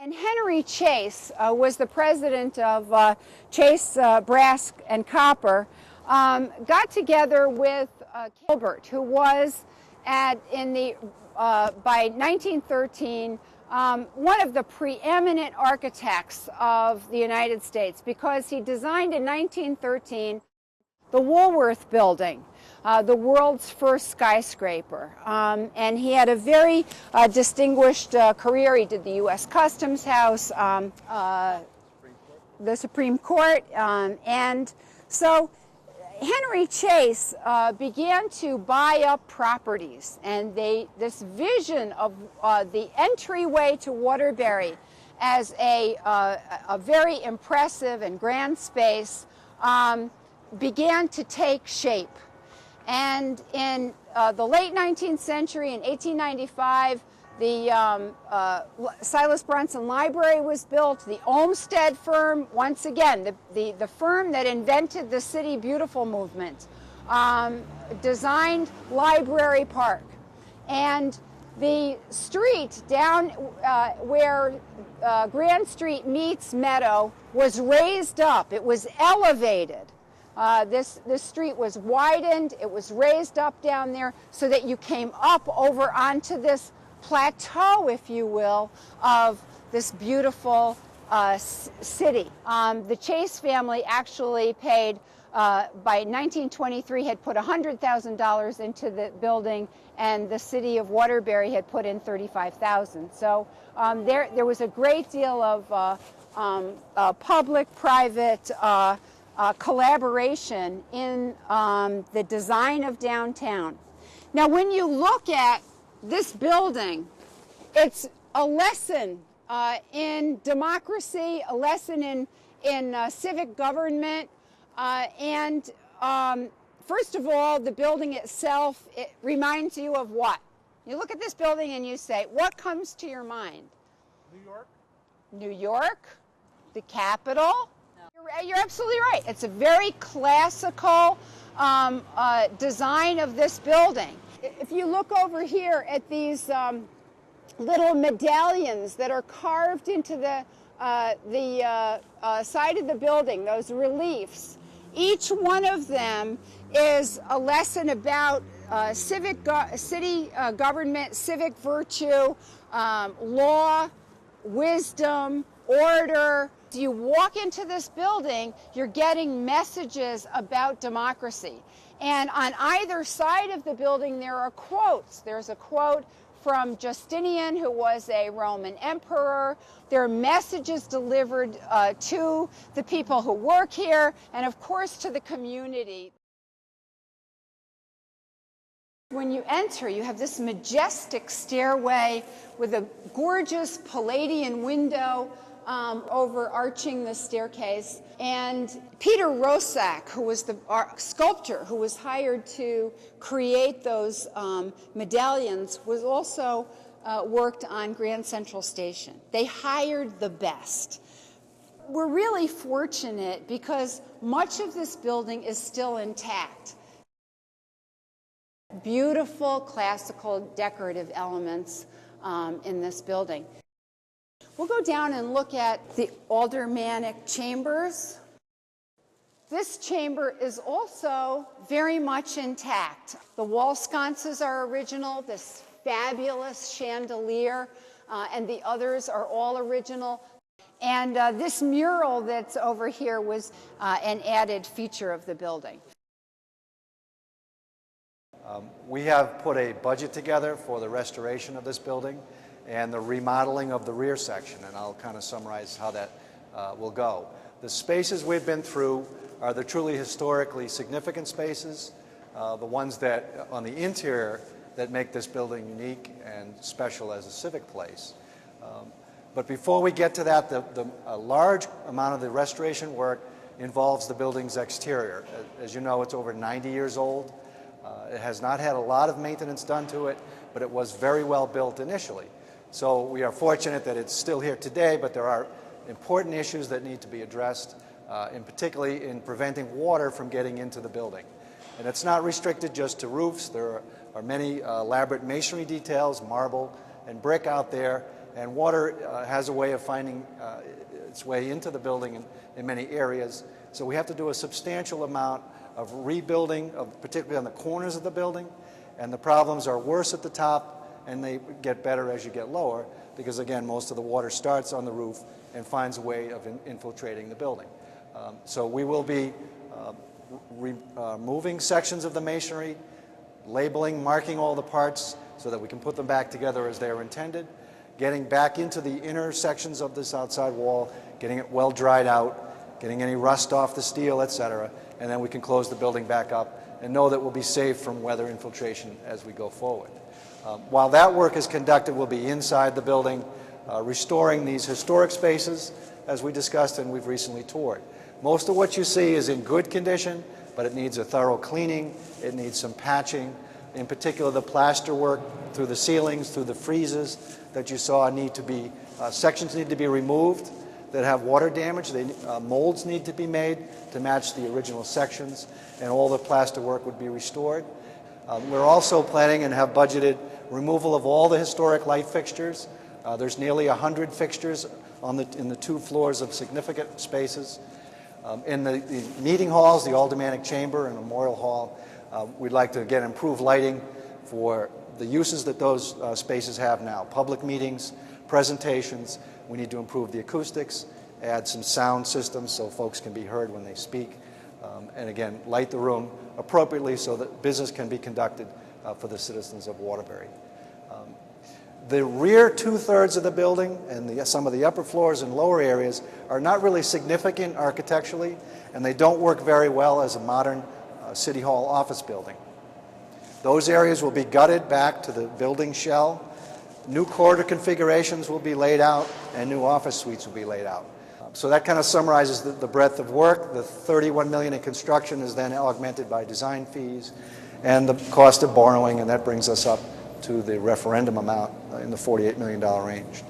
And Henry Chase was the president of Chase Brass and Copper, got together with Gilbert, who was by 1913 one of the preeminent architects of the United States, because he designed in 1913 the Woolworth Building, the world's first skyscraper. And he had a very distinguished career. He did the U.S. Customs House, the Supreme Court, and so Henry Chase began to buy up properties, and this vision of the entryway to Waterbury as a very impressive and grand space began to take shape. And in the late 19th century, in 1895, the Silas Bronson Library was built. The Olmsted firm, once again, the firm that invented the City Beautiful movement, designed Library Park. And the street down where Grand Street meets Meadow was raised up. It was elevated. This street was widened. It was raised up down there so that you came up over onto this plateau, if you will, of this beautiful city. The Chase family actually paid, by 1923, had put $100,000 into the building, and the city of Waterbury had put in $35,000. So there was a great deal of public-private collaboration in the design of downtown. Now, when you look at this building, it's a lesson in democracy, a lesson in civic government, and first of all, the building itself, it reminds you of what? You look at this building and you say, what comes to your mind? New York? New York, the Capitol. No. You're absolutely right. It's a very classical design of this building. If you look over here at these little medallions that are carved into the side of the building, those reliefs, each one of them is a lesson about city government, civic virtue, law, wisdom, order. You walk into this building, you're getting messages about democracy. And on either side of the building, there are quotes. There's a quote from Justinian, who was a Roman emperor. There are messages delivered to the people who work here, and of course to the community. When you enter, you have this majestic stairway with a gorgeous Palladian window overarching the staircase. And Peter Rosak, who was the sculptor who was hired to create those medallions, was also worked on Grand Central Station. They hired the best. We're really fortunate because much of this building is still intact. Beautiful classical decorative elements in this building. We'll go down and look at the aldermanic chambers. This chamber is also very much intact. The wall sconces are original, this fabulous chandelier, and the others are all original. And this mural that's over here was an added feature of the building. We have put a budget together for the restoration of this building and the remodeling of the rear section, and I'll kind of summarize how that will go. The spaces we've been through are the truly historically significant spaces, the ones that on the interior that make this building unique and special as a civic place. But before we get to that, a large amount of the restoration work involves the building's exterior. As you know, it's over 90 years old. It has not had a lot of maintenance done to it, but it was very well built initially. So we are fortunate that it's still here today, but there are important issues that need to be addressed, particularly in preventing water from getting into the building. And it's not restricted just to roofs. There are many elaborate masonry details, marble and brick out there, and water has a way of finding its way into the building in many areas. So we have to do a substantial amount of rebuilding, particularly on the corners of the building, and the problems are worse at the top and they get better as you get lower because, again, most of the water starts on the roof and finds a way of infiltrating the building. So we will be removing sections of the masonry, labeling, marking all the parts so that we can put them back together as they are intended, getting back into the inner sections of this outside wall, getting it well dried out, getting any rust off the steel, etc., and then we can close the building back up and know that we'll be safe from weather infiltration as we go forward. While that work is conducted, we'll be inside the building, restoring these historic spaces, as we discussed and we've recently toured. Most of what you see is in good condition, but it needs a thorough cleaning, it needs some patching. In particular, the plaster work through the ceilings, through the friezes that you saw need to be, sections need to be removed that have water damage. Molds need to be made to match the original sections, and all the plaster work would be restored. We're also planning and have budgeted removal of all the historic light fixtures. There's nearly 100 fixtures in the 2 floors of significant spaces. In the meeting halls, the Aldermanic Chamber and Memorial Hall, we'd like to, again, improve lighting for the uses that those spaces have now. Public meetings, presentations, we need to improve the acoustics, add some sound systems so folks can be heard when they speak, and again, light the room appropriately so that business can be conducted for the citizens of Waterbury. The rear 2/3 of the building and some of the upper floors and lower areas are not really significant architecturally, and they don't work very well as a modern City Hall office building. Those areas will be gutted back to the building shell. New corridor configurations will be laid out, and new office suites will be laid out. So that kind of summarizes the breadth of work. The $31 million in construction is then augmented by design fees and the cost of borrowing, and that brings us up to the referendum amount in the $48 million range.